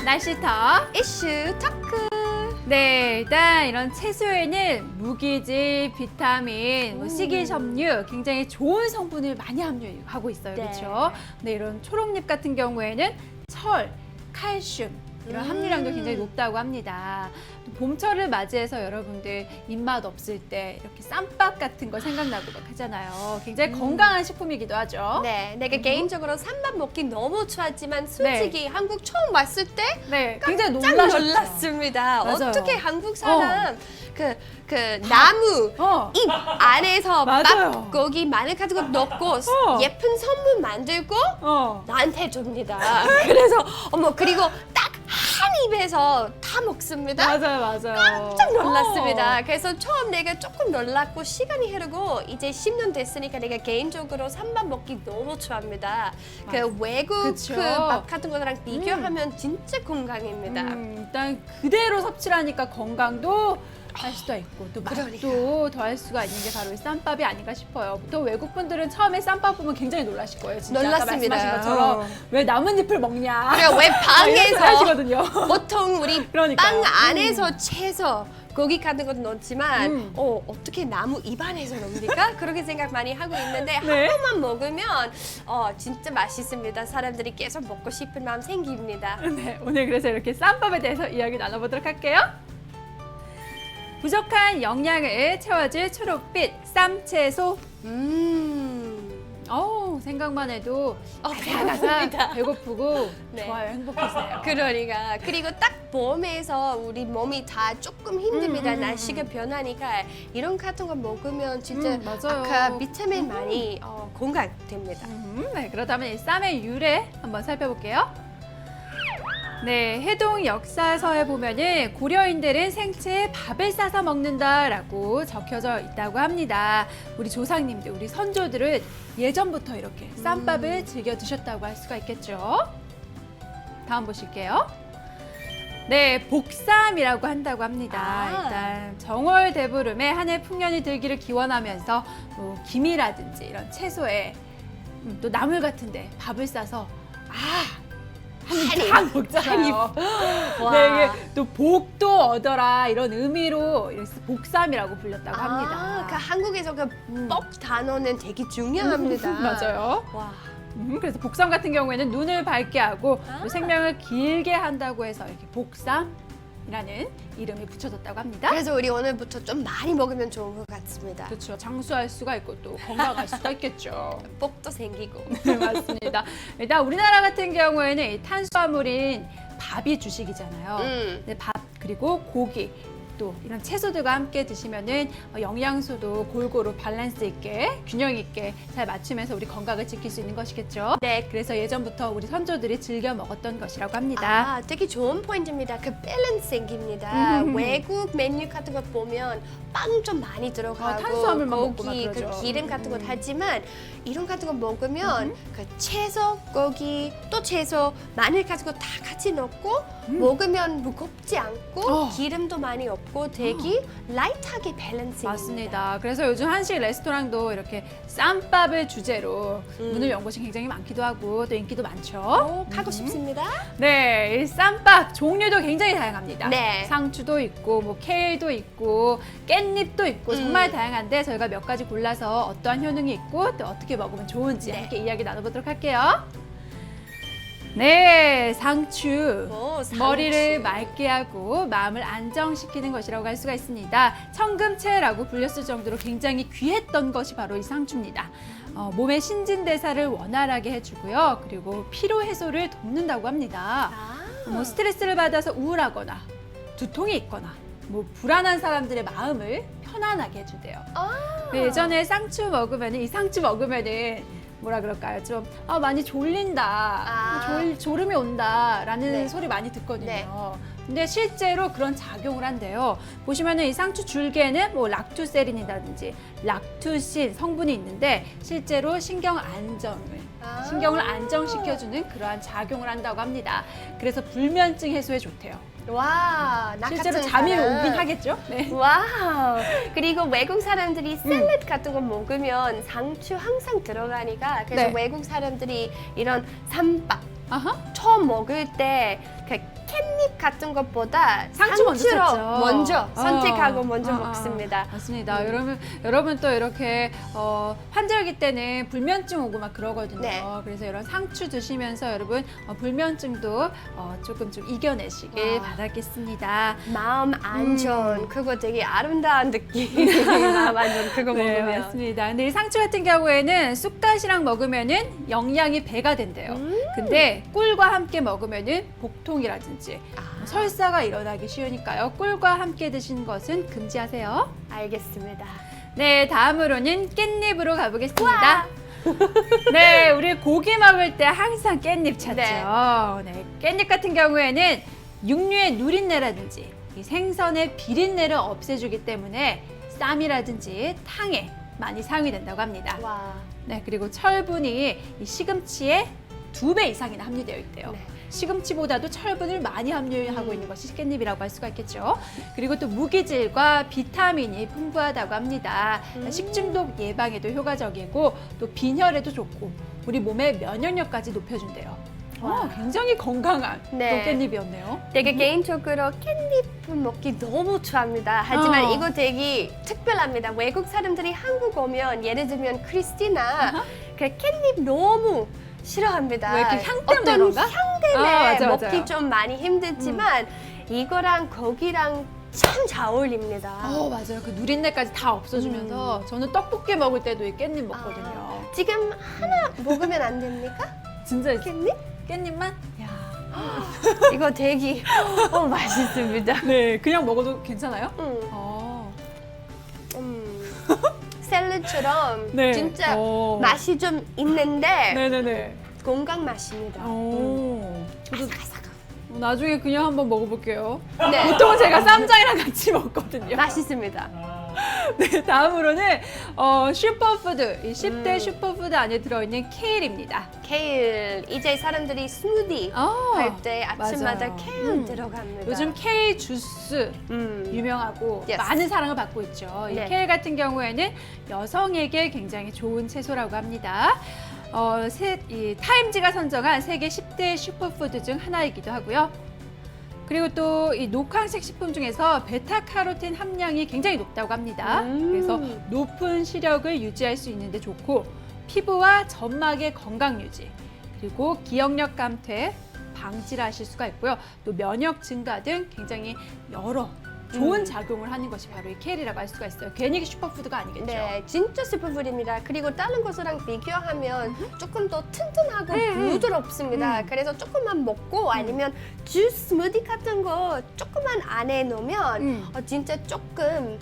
날씨 더 이슈 토크. 네, 일단 이런 채소에는 무기질, 비타민, 식이섬유 굉장히 좋은 성분을 많이 함유하고 있어요. 네. 그렇죠? 네, 이런 초록잎 같은 경우에는 철, 칼슘 이런 함유량도 굉장히 높다고 합니다. 또 봄철을 맞이해서 여러분들 입맛 없을 때 이렇게 쌈밥 같은 거 생각나고 막 하잖아요. 굉장히 건강한 식품이기도 하죠. 네, 내가 개인적으로 쌈밥 먹기 너무 좋아하지만 솔직히 한국 처음 왔을 때 네, 굉장히 깜짝 놀라셨죠. 놀랐습니다. 맞아요. 어떻게 한국 사람 그 나무 잎 안에서 맞아요. 밥 고기 마늘 같은 거 넣고 예쁜 선물 만들고 나한테 줍니다. 그래서 어머 그리고 딱 한 입에서 다 먹습니다. 맞아요. 깜짝 놀랐습니다. 그래서 처음 내가 조금 놀랐고 시간이 흐르고 이제 10년 됐으니까 내가 개인적으로 쌈밥 먹기 너무 좋아합니다. 그 외국 그쵸. 그 밥 같은 거랑 비교하면 진짜 건강입니다. 일단 그대로 섭취를 하니까 건강도 할 수도 있고 또 맛도 더할 수가 있는 게 바로 이 쌈밥이 아닌가 싶어요. 또 외국 분들은 처음에 쌈밥 보면 굉장히 놀라실 거예요. 진짜 놀랐습니다. 아까 말씀하신 것처럼 왜 나뭇잎을 먹냐. 그래 왜 방에서 하시거든요. 보통 우리 그러니까요. 빵 안에서 채소 고기 같은 것도 넣지만 어떻게 나무 입 안에서 넣습니까? 그렇게 생각 많이 하고 있는데 네. 한 번만 먹으면 진짜 맛있습니다. 사람들이 계속 먹고 싶은 마음 생깁니다. 네, 오늘 그래서 이렇게 쌈밥에 대해서 이야기 나눠보도록 할게요. 부족한 영양을 채워줄 초록빛 쌈채소. 생각만 해도 배고픕니다. 배고프고 네. 좋아요, 행복해지네요. 그러니까 그리고 딱 봄에서 우리 몸이 다 조금 힘듭니다. 날씨가 변하니까 이런 같은 거 먹으면 진짜 맞아요. 아까 비타민 많이 공감됩니다. 네, 그렇다면 이 쌈의 유래 한번 살펴볼게요. 네, 해동 역사서에 보면은 고려인들은 생채에 밥을 싸서 먹는다라고 적혀져 있다고 합니다. 우리 조상님들, 우리 선조들은 예전부터 이렇게 쌈밥을 즐겨 드셨다고 할 수가 있겠죠. 다음 보실게요. 네, 복쌈이라고 한다고 합니다. 일단 정월 대보름에 한 해 풍년이 들기를 기원하면서 뭐 김이라든지 이런 채소에 또 나물 같은데 밥을 싸서 한입 먹잖아요. 네, 이게 또 복도 얻어라 이런 의미로 이래서 복삼이라고 불렸다고 합니다. 그 한국에서 그 뻑 단어는 되게 중요합니다. 맞아요. 와. 그래서 복삼 같은 경우에는 눈을 밝게 하고 또 생명을 길게 한다고 해서 이렇게 복삼이라는 이름이 붙여졌다고 합니다. 그래서 우리 오늘부터 좀 많이 먹으면 좋은 것 같습니다. 그렇죠. 장수할 수가 있고 또 건강할 수가 있겠죠. 복도 생기고. 네, 맞습니다. 일단 우리나라 같은 경우에는 이 탄수화물인 밥이 주식이잖아요. 근데 밥 그리고 고기 또 이런 채소들과 함께 드시면은 영양소도 골고루 밸런스 있게 균형 있게 잘 맞추면서 우리 건강을 지킬 수 있는 것이겠죠. 네. 그래서 예전부터 우리 선조들이 즐겨 먹었던 것이라고 합니다. 되게 좋은 포인트입니다. 그 밸런스 생깁니다. 외국 메뉴 같은 거 보면 빵 좀 많이 들어가고 탄수화물만 먹고 막 고기, 그러죠. 그 기름 같은 거 하지만 이런 같은 거 먹으면 그 채소, 고기, 또 채소, 마늘 같은 거 다 같이 넣고 먹으면 무겁지 않고 기름도 많이 없고 되게 라이트하게 밸런스 맞습니다. 그래서 요즘 한식 레스토랑도 이렇게 쌈밥을 주제로 문을 연 곳이 굉장히 많기도 하고 또 인기도 많죠. 가고 싶습니다. 네, 이 쌈밥 종류도 굉장히 다양합니다. 네. 상추도 있고, 뭐 케일도 있고, 깻잎도 있고 정말 다양한데 저희가 몇 가지 골라서 어떠한 효능이 있고 또 어떻게 먹으면 좋은지 함께 이야기 나눠보도록 할게요. 네, 상추. 상추. 머리를 맑게 하고 마음을 안정시키는 것이라고 할 수가 있습니다. 청금채라고 불렸을 정도로 굉장히 귀했던 것이 바로 이 상추입니다. 몸의 신진대사를 원활하게 해주고요. 그리고 피로 해소를 돕는다고 합니다. 뭐 스트레스를 받아서 우울하거나 두통이 있거나 뭐 불안한 사람들의 마음을 편안하게 해주대요. 네, 예전에 상추 먹으면 이 상추 먹으면은 뭐라 그럴까요? 좀 많이 졸린다, 졸음이 온다라는 소리 많이 듣거든요. 네. 근데 실제로 그런 작용을 한대요. 보시면은 이 상추 줄기에는 뭐 락투세린이라든지 락투신 성분이 있는데 실제로 신경을 안정시켜주는 그러한 작용을 한다고 합니다. 그래서 불면증 해소에 좋대요. 와, 나 실제로 같은 잠이 사람. 오긴 하겠죠? 네. 와우. 그리고 외국 사람들이 샐러드 같은 거 먹으면 상추 항상 들어가니까 그래서 네. 외국 사람들이 이런 쌈밥 아하. 처음 먹을 때 그 캣닙 같은 것보다 상추 먼저 상추로 찾죠. 먼저 선택하고 먼저 아, 먹습니다. 맞습니다. 여러분 또 이렇게 환절기 때는 불면증 오고 막 그러거든요. 네. 그래서 이런 상추 드시면서 여러분 불면증도 조금 좀 이겨내시길 와. 바라겠습니다. 마음 안전 그거 되게 아름다운 느낌. 마음 안전 그거 네, 먹으면. 맞습니다. 근데 이 상추 같은 경우에는 쑥갓이랑 먹으면은 영양이 배가 된대요. 근데 꿀과 함께 먹으면은 복통이라든지 설사가 일어나기 쉬우니까요. 꿀과 함께 드시는 것은 금지하세요. 알겠습니다. 네, 다음으로는 깻잎으로 가보겠습니다. 네, 우리 고기 먹을 때 항상 깻잎 찾죠. 네, 깻잎 같은 경우에는 육류의 누린내라든지 이 생선의 비린내를 없애주기 때문에 쌈이라든지 탕에 많이 사용이 된다고 합니다. 와. 네, 그리고 철분이 이 시금치의 2배 이상이나 함유되어 있대요. 네. 시금치보다도 철분을 많이 함유하고 있는 것이 깻잎이라고 할 수가 있겠죠. 그리고 또 무기질과 비타민이 풍부하다고 합니다. 식중독 예방에도 효과적이고 또 빈혈에도 좋고 우리 몸의 면역력까지 높여준대요. 굉장히 건강한 네. 또 깻잎이었네요. 되게 개인적으로 깻잎을 먹기 너무 좋아합니다. 하지만 어. 이거 되게 특별합니다. 외국 사람들이 한국 오면 예를 들면 크리스티나 그 깻잎 너무 싫어합니다. 왜 이렇게 향 때문에 어떤 그런가? 향 때문에 맞아, 먹기 맞아요. 좀 많이 힘들지만 이거랑 고기랑 참 잘 어울립니다. 맞아요. 그 누린내까지 다 없어주면서 저는 떡볶이 먹을 때도 이 깻잎 먹거든요. 지금 하나 먹으면 안 됩니까? 진짜 깻잎? 깻잎만? 야. 이거 되게 맛있습니다. 네, 그냥 먹어도 괜찮아요? 샐러드처럼 네. 진짜 어. 맛이 좀 있는데 네네네. 건강 맛입니다. 저도 나중에 그냥 한번 먹어볼게요. 네, 보통은 제가 쌈장이랑 같이 먹거든요. 맛있습니다. 네, 다음으로는 슈퍼푸드, 이 10대 슈퍼푸드 안에 들어있는 케일입니다. 케일 이제 사람들이 스무디 할 때 아침마다 맞아요. 케일 들어갑니다. 요즘 케일 주스 유명하고 Yes. 많은 사랑을 받고 있죠. 이 네. 케일 같은 경우에는 여성에게 굉장히 좋은 채소라고 합니다. 이 타임지가 선정한 세계 10대 슈퍼푸드 중 하나이기도 하고요. 그리고 또 이 녹황색 식품 중에서 베타카로틴 함량이 굉장히 높다고 합니다. 그래서 높은 시력을 유지할 수 있는데 좋고 피부와 점막의 건강 유지, 그리고 기억력 감퇴, 방지를 하실 수가 있고요. 또 면역 증가 등 굉장히 여러 좋은 작용을 하는 것이 바로 이 케일이라고 할 수가 있어요. 괜히 슈퍼푸드가 아니겠죠. 네, 진짜 슈퍼푸드입니다. 그리고 다른 것이랑 비교하면 조금 더 튼튼하고 부드럽습니다. 그래서 조금만 먹고 아니면 주스 스무디 같은 거 조금만 안에 넣으면 진짜 조금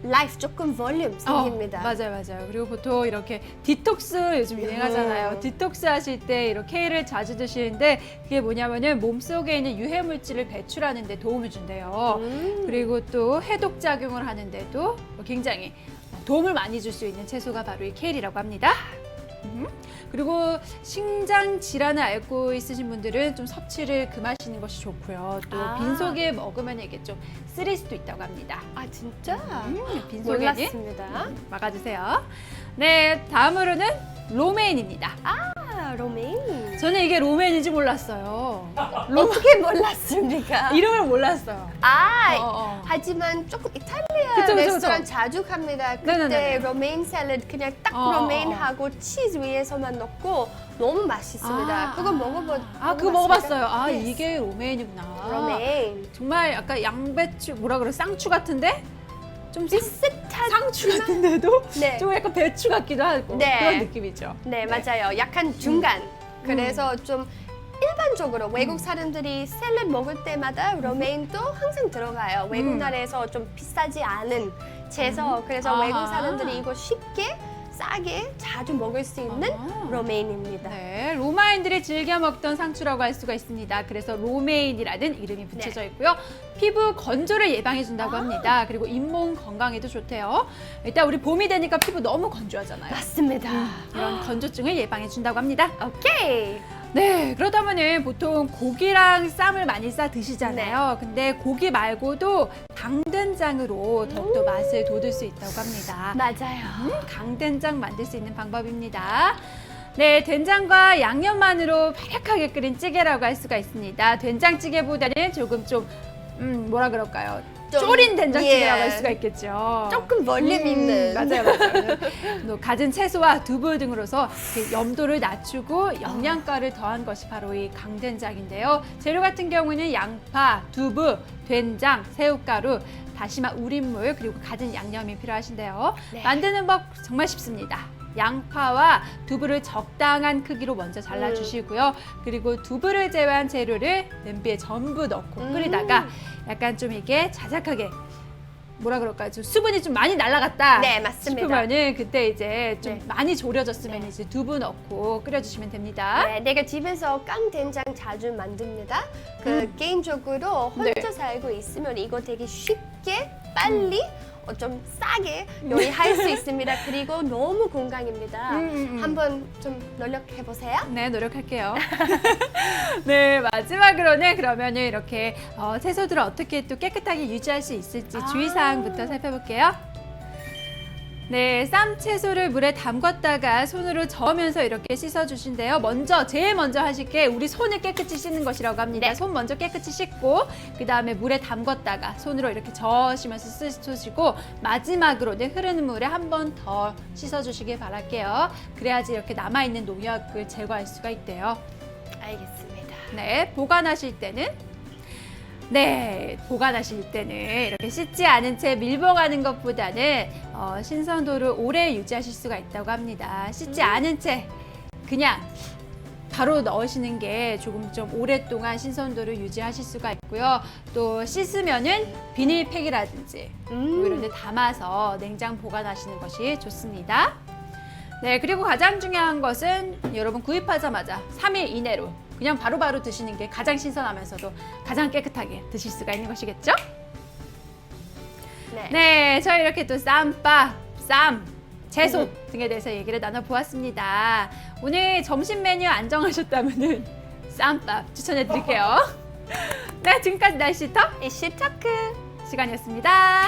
라이프 조금 볼륨 생깁니다. 맞아요. 그리고 보통 이렇게 디톡스 요즘 유행하잖아요. 디톡스 하실 때 이렇게 케일을 자주 드시는데 그게 뭐냐면은 몸속에 있는 유해 물질을 배출하는 데 도움을 준대요. 그리고 또 해독 작용을 하는데도 굉장히 도움을 많이 줄 수 있는 채소가 바로 이 케일이라고 합니다. 그리고 신장 질환을 앓고 있으신 분들은 좀 섭취를 금하시는 것이 좋고요. 또 빈속에 먹으면 이게 좀 쓰릴 수도 있다고 합니다. 아 진짜? 빈속에는 몰랐습니다. 막아주세요. 네, 다음으로는 로메인입니다. 로메인. 저는 이게 로메인인지 몰랐어요. 어떻게 몰랐습니까? 이름을 몰랐어요. 하지만 조금 이탈리아 그쵸. 레스토랑 자주 갑니다. 그때 네네네. 로메인 샐러드 그냥 딱 로메인하고 치즈 위에서만 넣고 너무 맛있습니다. 그거 그거 먹어봤어요. Yes. 이게 로메인이구나. 로메인. 정말 약간 양배추, 쌍추 같은데? 좀 비슷한 상추 같은데도 네. 좀 약간 배추 같기도 하고 네. 그런 느낌이죠. 네, 맞아요. 약간 중간. 그래서 좀 일반적으로 외국 사람들이 샐러드 먹을 때마다 로메인도 항상 들어가요. 외국 나라에서 좀 비싸지 않은 채소. 그래서 외국 사람들이 이거 쉽게 싸게 자주 먹을 수 있는 로메인입니다. 네, 로마인들이 즐겨 먹던 상추라고 할 수가 있습니다. 그래서 로메인이라는 이름이 붙여져 있고요. 피부 건조를 예방해 준다고 합니다. 그리고 잇몸 건강에도 좋대요. 일단 우리 봄이 되니까 피부 너무 건조하잖아요. 맞습니다. 이런 건조증을 예방해 준다고 합니다. 오케이. 네, 그러다보니 보통 고기랑 쌈을 많이 싸 드시잖아요. 근데 고기 말고도 강된장으로 더욱더 맛을 돋을 수 있다고 합니다. 맞아요. 강된장 만들 수 있는 방법입니다. 네, 된장과 양념만으로 바삭하게 끓인 찌개라고 할 수가 있습니다. 된장찌개보다는 조금 좀 뭐라 그럴까요? 좀, 졸인 된장찌개라고 예. 할 수가 있겠죠. 조금 멀리 있는. 맞아요. 또 갖은 채소와 두부 등으로서 이렇게 염도를 낮추고 영양가를 더한 것이 바로 이 강된장인데요. 재료 같은 경우는 양파, 두부, 된장, 새우가루, 다시마 우린물 그리고 갖은 양념이 필요하신데요. 네. 만드는 법 정말 쉽습니다. 양파와 두부를 적당한 크기로 먼저 잘라주시고요. 그리고 두부를 제외한 재료를 냄비에 전부 넣고 끓이다가 약간 좀 이게 자작하게 뭐라 그럴까요? 좀 수분이 좀 많이 날아갔다. 네, 맞습니다. 싶으면은 그때 이제 좀 네. 많이 졸여졌으면 네. 이제 두부 넣고 끓여주시면 됩니다. 네, 내가 집에서 깡된장 자주 만듭니다. 그 개인적으로 혼자 네. 살고 있으면 이거 되게 쉽게 빨리 좀 싸게 요리할 수 있습니다. 그리고 너무 건강입니다. 한번 좀 노력해 보세요. 네, 노력할게요. 네, 마지막으로는 그러면은 이렇게 채소들을 어떻게 또 깨끗하게 유지할 수 있을지 주의사항부터 살펴볼게요. 네, 쌈 채소를 물에 담궜다가 손으로 저으면서 이렇게 씻어주신대요. 제일 먼저 하실 게 우리 손을 깨끗이 씻는 것이라고 합니다. 네. 손 먼저 깨끗이 씻고 그 다음에 물에 담궜다가 손으로 이렇게 저으시면서 씻으시고 마지막으로는 흐르는 물에 한 번 더 씻어주시길 바랄게요. 그래야지 이렇게 남아있는 농약을 제거할 수가 있대요. 알겠습니다. 네, 보관하실 때는 이렇게 씻지 않은 채 밀봉하는 것보다는 신선도를 오래 유지하실 수가 있다고 합니다. 씻지 않은 채 그냥 바로 넣으시는 게 조금 좀 오랫동안 신선도를 유지하실 수가 있고요. 또 씻으면은 비닐팩이라든지 뭐 이런 데 담아서 냉장 보관하시는 것이 좋습니다. 네, 그리고 가장 중요한 것은 여러분 구입하자마자 3일 이내로 그냥 바로바로 드시는 게 가장 신선하면서도 가장 깨끗하게 드실 수가 있는 것이겠죠? 네. 네, 저희 이렇게 또 쌈밥, 쌈, 채소 등에 대해서 얘기를 나눠보았습니다. 오늘 점심 메뉴 안 정하셨다면은 쌈밥 추천해드릴게요. 네, 지금까지 날씨터 이슈 토크. 시간이었습니다.